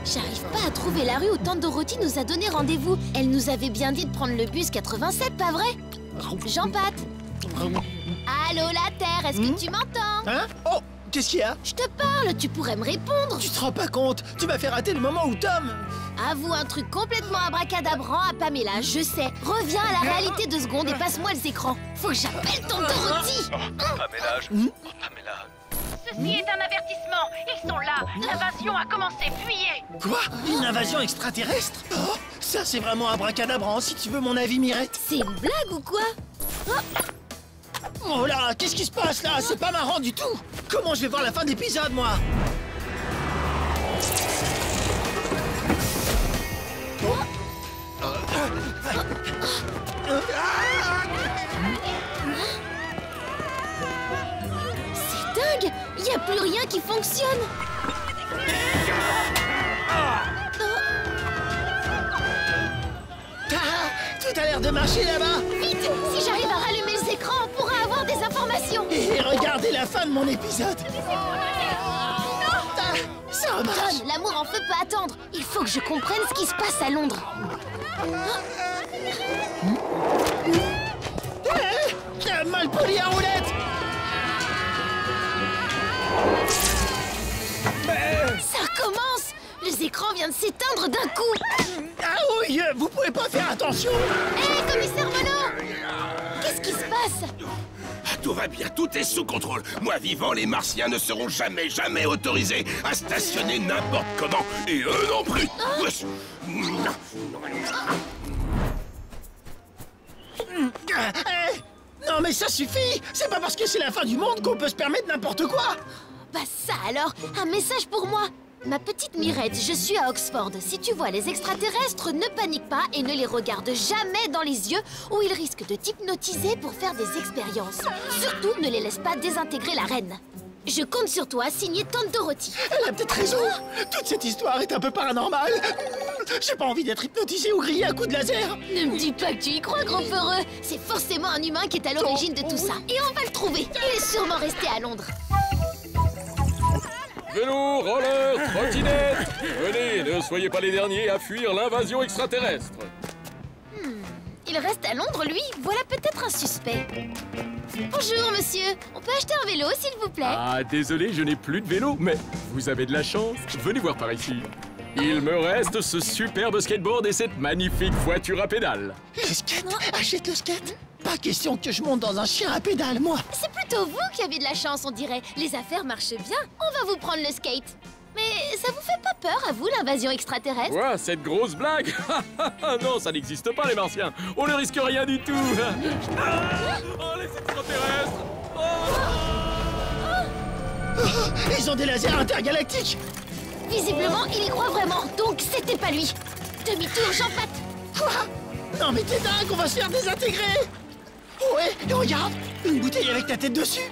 J'arrive pas à trouver la rue où Tante Dorothy nous a donné rendez-vous. Elle nous avait bien dit de prendre le bus 87, pas vrai? Jean-Pat. Allô, la Terre, est-ce que tu m'entends? Hein? Oh, qu'est-ce qu'il y a? Je te parle, tu pourrais me répondre. Tu te rends pas compte? Tu m'as fait rater le moment où Tom... Avoue un truc complètement abracadabrant à Pamela, je sais. Reviens à la réalité 2 secondes et passe-moi les écrans. Faut que j'appelle Tante Dorothy. Pamela, Pamela... Ceci est un avertissement. Ils sont là. L'invasion a commencé. Fuyez. Quoi? Une invasion extraterrestre? Oh, ça c'est vraiment abracadabrant, si tu veux mon avis, Mirette. C'est une blague ou quoi? Oh là, qu'est-ce qui se passe là? C'est pas marrant du tout. Comment je vais voir la fin de l'épisode, moi? C'est dingue. Y a plus rien qui fonctionne. Tout a l'air de marcher là-bas. Vite, si j'arrive à rallumer les écrans, on pourra avoir des informations. Et regardez la fin de mon épisode. Ça marche. Tom, l'amour en feu peut attendre. Il faut que je comprenne ce qui se passe à Londres. Mal poli à roulette. Ça recommence. Les écrans viennent de s'éteindre d'un coup. Ah oui, vous pouvez pas faire attention. Hé, commissaire Monod, qu'est-ce qui se passe? Tout va bien, tout est sous contrôle. Moi vivant, les Martiens ne seront jamais autorisés à stationner n'importe comment. Et eux non plus. Non mais ça suffit. C'est pas parce que c'est la fin du monde qu'on peut se permettre n'importe quoi. Bah ça alors, un message pour moi. Ma petite Mirette, je suis à Oxford. Si tu vois les extraterrestres, ne panique pas et ne les regarde jamais dans les yeux ou ils risquent de t'hypnotiser pour faire des expériences. Surtout, ne les laisse pas désintégrer la reine. Je compte sur toi, signé Tante Dorothy. Elle a peut-être raison. Toute cette histoire est un peu paranormale. J'ai pas envie d'être hypnotisé ou grillé à coups de laser. Ne me dis pas que tu y crois, gros peureux. C'est forcément un humain qui est à l'origine de tout ça. Et on va le trouver. Il est sûrement resté à Londres. Vélo, roller, trottinette. Venez, ne soyez pas les derniers à fuir l'invasion extraterrestre. Il reste à Londres, lui. Voilà peut-être un suspect. Bonjour, monsieur. On peut acheter un vélo, s'il vous plaît? Ah, désolé, je n'ai plus de vélo, mais vous avez de la chance. Venez voir par ici. Il me reste ce superbe skateboard et cette magnifique voiture à pédales. Le skate? Achète le skate. Pas question que je monte dans un chien à pédales, moi. C'est plutôt vous qui avez de la chance, on dirait. Les affaires marchent bien. On va vous prendre le skate. Mais ça vous fait pas peur, à vous, l'invasion extraterrestre? Quoi, cette grosse blague? Non, ça n'existe pas, les Martiens. On ne risque rien du tout. Oh, les extraterrestres! Ils ont des lasers intergalactiques. Visiblement, il y croit vraiment. Donc, c'était pas lui. Demi-tour, Jean-Pat. Quoi? Non mais t'es dingue, on va se faire désintégrer. Ouais, et regarde, une bouteille avec ta tête dessus.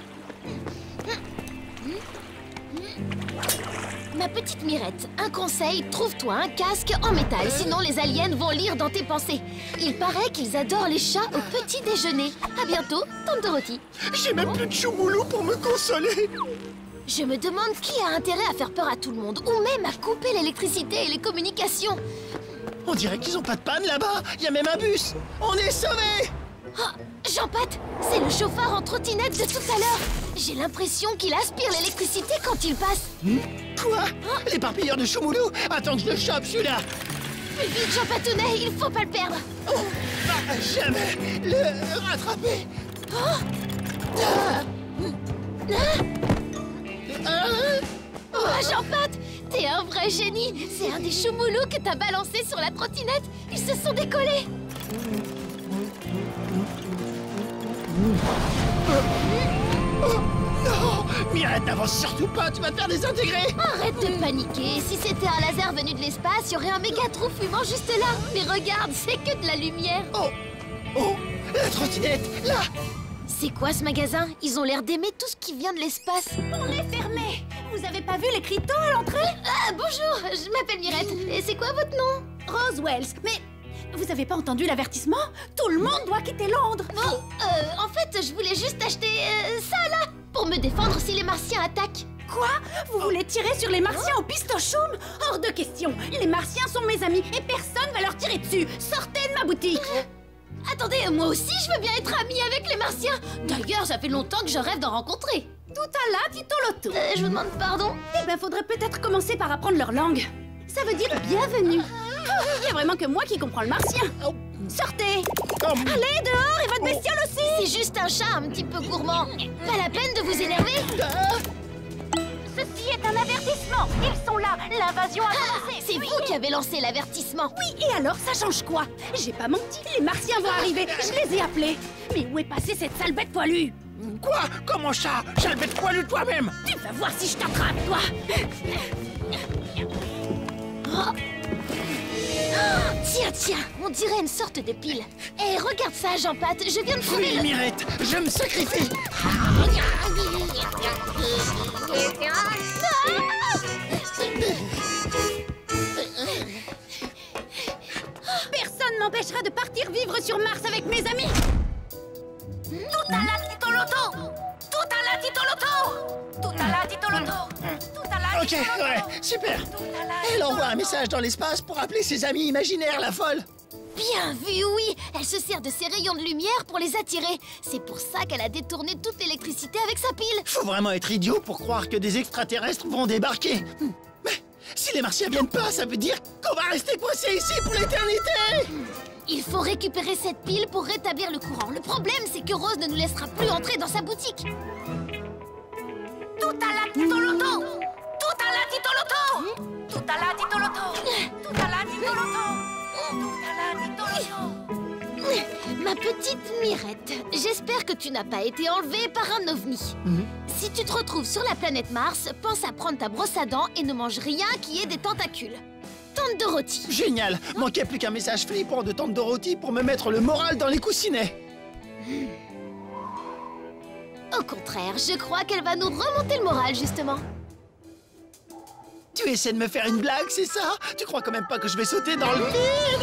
Ma petite Mirette, un conseil, trouve-toi un casque en métal, sinon les aliens vont lire dans tes pensées. Il paraît qu'ils adorent les chats au petit déjeuner. À bientôt, Tante Dorothy. J'ai même plus de choumoulou pour me consoler. Je me demande qui a intérêt à faire peur à tout le monde, ou même à couper l'électricité et les communications. On dirait qu'ils ont pas de panne là-bas. Il y a même un bus. On est sauvés. Oh, Jean-Pat, c'est le chauffeur en trottinette de tout à l'heure. J'ai l'impression qu'il aspire l'électricité quand il passe. Quoi? L'éparpilleur de choumoulou? Attends que je le chope, celui-là. Plus vite, Jean-Patounet, il faut pas le perdre. Jamais le rattraper. Oh, Jean-Pat, t'es un vrai génie. C'est un des choumoulous que t'as balancé sur la trottinette. Ils se sont décollés. Non, Mirette, n'avance surtout pas, tu vas te faire désintégrer. Arrête de paniquer. Si c'était un laser venu de l'espace, il y aurait un méga trou fumant juste là. Mais regarde, c'est que de la lumière. Oh, la trottinette, là. C'est quoi ce magasin? Ils ont l'air d'aimer tout ce qui vient de l'espace. On est fermé. Vous avez pas vu l'écriteau à l'entrée? Ah, bonjour, je m'appelle Mirette. Et c'est quoi votre nom? Rose Wells. Mais vous avez pas entendu l'avertissement? Tout le monde doit quitter Londres. Oh, en fait, je voulais juste acheter ça là, pour me défendre si les Martiens attaquent. Quoi? Vous voulez tirer sur les Martiens au pistochoum? Hors de question. Les Martiens sont mes amis et personne va leur tirer dessus. Sortez de ma boutique. Attendez, moi aussi je veux bien être amie avec les Martiens. D'ailleurs, ça fait longtemps que je rêve d'en rencontrer. Tout à la titoloto. Je vous demande pardon. Eh ben, faudrait peut-être commencer par apprendre leur langue. Ça veut dire bienvenue. Il y a vraiment que moi qui comprends le martien. Sortez. Allez, dehors, et votre bestiole aussi. C'est juste un chat un petit peu gourmand. Pas la peine de vous énerver. Ceci est un avertissement. Ils sont là. L'invasion a commencé. C'est vous qui avez lancé l'avertissement. Oui, et alors, ça change quoi? J'ai pas menti. Les Martiens vont arriver. Je les ai appelés. Mais où est passée cette sale bête poilue? Quoi? Comment ça? Sale bête poilue toi-même? Tu vas voir si je t'attrape, toi. Oh. Tiens, on dirait une sorte de pile. Eh, regarde ça, Jean-Pat, je viens de trouver Oui, Mirette, je me sacrifie. Personne m'empêchera de partir vivre sur Mars avec mes amis. Tout à la titoloto. Tout à la titoloto. Tout à la titoloto. Tout à la Ok, ouais, super. Elle envoie un message dans l'espace pour appeler ses amis imaginaires, la folle. Bien vu, oui. Elle se sert de ses rayons de lumière pour les attirer. C'est pour ça qu'elle a détourné toute l'électricité avec sa pile. Faut vraiment être idiot pour croire que des extraterrestres vont débarquer. Mais si les Martiens viennent pas, ça veut dire qu'on va rester coincés ici pour l'éternité. Il faut récupérer cette pile pour rétablir le courant. Le problème, c'est que Rose ne nous laissera plus entrer dans sa boutique. Tout à la titoloto. Tout à la titoloto. Tout à la titoloto. Tout à la titoloto. Tout à la titoloto. Ma petite Mirette, j'espère que tu n'as pas été enlevée par un ovni. Si tu te retrouves sur la planète Mars, pense à prendre ta brosse à dents et ne mange rien qui ait des tentacules. Tante Dorothy. Génial. Manquait plus qu'un message flippant de Tante Dorothy pour me mettre le moral dans les coussinets. Au contraire, je crois qu'elle va nous remonter le moral, justement. Tu essaies de me faire une blague, c'est ça? Tu crois quand même pas que je vais sauter dans le vide?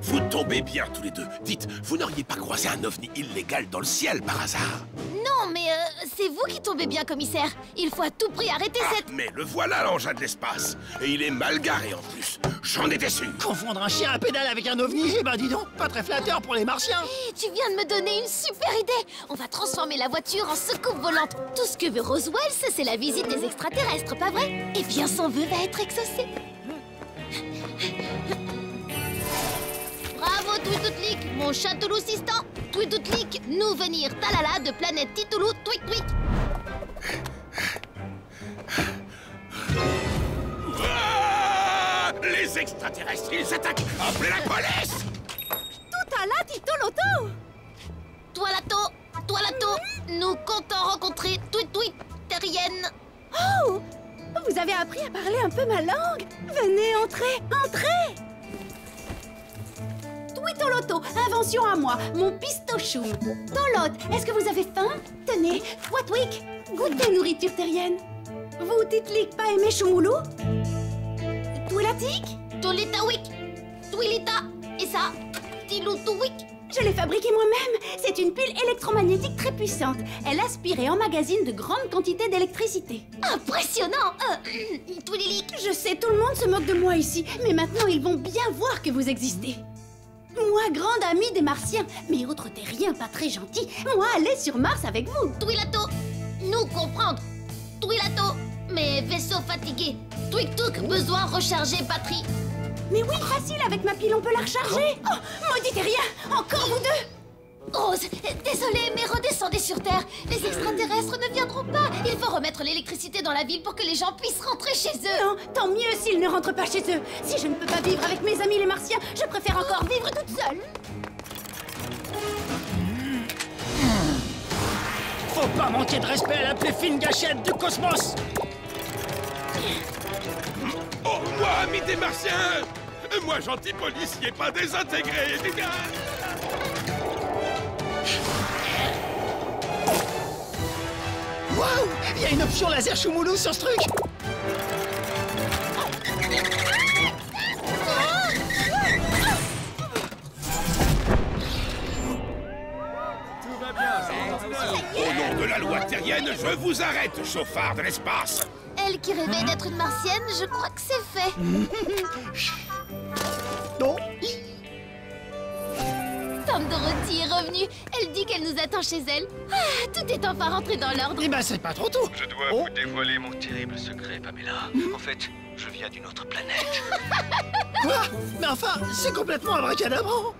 Vous tombez bien tous les deux. Dites, vous n'auriez pas croisé un ovni illégal dans le ciel par hasard? Non, mais c'est vous qui tombez bien, commissaire. Il faut à tout prix arrêter cette... Mais le voilà, l'engin de l'espace. Et il est mal garé en plus. J'en étais sûr. Confondre un chien à pédale avec un ovni, eh ben dis donc, pas très flatteur pour les Martiens. Hey, tu viens de me donner une super idée. On va transformer la voiture en soucoupe volante. Tout ce que veut Roswell, c'est la visite des extraterrestres, pas vrai? Eh bien, son vœu va être exaucé. Bravo, Tweetootlik, mon château assistant. Tweetootlik, nous venir talala de planète Titoulou, Tweet Tweet. Ah, les extraterrestres, ils attaquent. Appelez la police. Tout à la titoloto. Toilato, nous comptons rencontrer Tweet Tweet terrienne. Oh, vous avez appris à parler un peu ma langue. Venez, entrez, entrez. Tweetoloto, invention à moi, mon pistochoum. Tolot, est-ce que vous avez faim? Tenez, Twatwik, goûtez nourriture terrienne. Vous, Titlik, pas aimé Choumoulou? Twilatik? Tolitawik, Twilita, et ça, Tiloutouik. Je l'ai fabriquée moi-même. C'est une pile électromagnétique très puissante. Elle aspire et emmagasine de grandes quantités d'électricité. Impressionnant. Twililik. Je sais, tout le monde se moque de moi ici, mais maintenant ils vont bien voir que vous existez. Moi, grande amie des Martiens, mais autres terriens pas très gentils, moi, aller sur Mars avec vous. Twilato, nous comprendre. Twilato, mes vaisseaux fatigués. Twik-touk, besoin recharger batterie. Mais oui, facile, avec ma pile, on peut la recharger. Oh, maudit terrien, encore vous deux. Rose, désolée, mais redescendez sur Terre. Les extraterrestres ne viendront pas. Il faut remettre l'électricité dans la ville pour que les gens puissent rentrer chez eux. Non, tant mieux s'ils ne rentrent pas chez eux. Si je ne peux pas vivre avec mes amis les Martiens, je préfère encore vivre toute seule. Faut pas manquer de respect à la plus fine gâchette du cosmos. Oh, moi, ami des Martiens. Moi, gentil policier, pas désintégré. Waouh, il y a une option laser Choumoulou sur ce truc. Tout va bien, Au nom de la la loi terrienne, je vous arrête, chauffard de l'espace. Elle qui rêvait d'être une martienne, je crois que c'est fait. Non. Tante Dorothy est revenue. Elle dit qu'elle nous attend chez elle. Ah, tout est enfin rentré dans l'ordre. Eh ben, c'est pas trop tôt. Je dois vous dévoiler mon terrible secret, Pamela. En fait, je viens d'une autre planète. Quoi? Mais enfin, c'est complètement abracadabrant.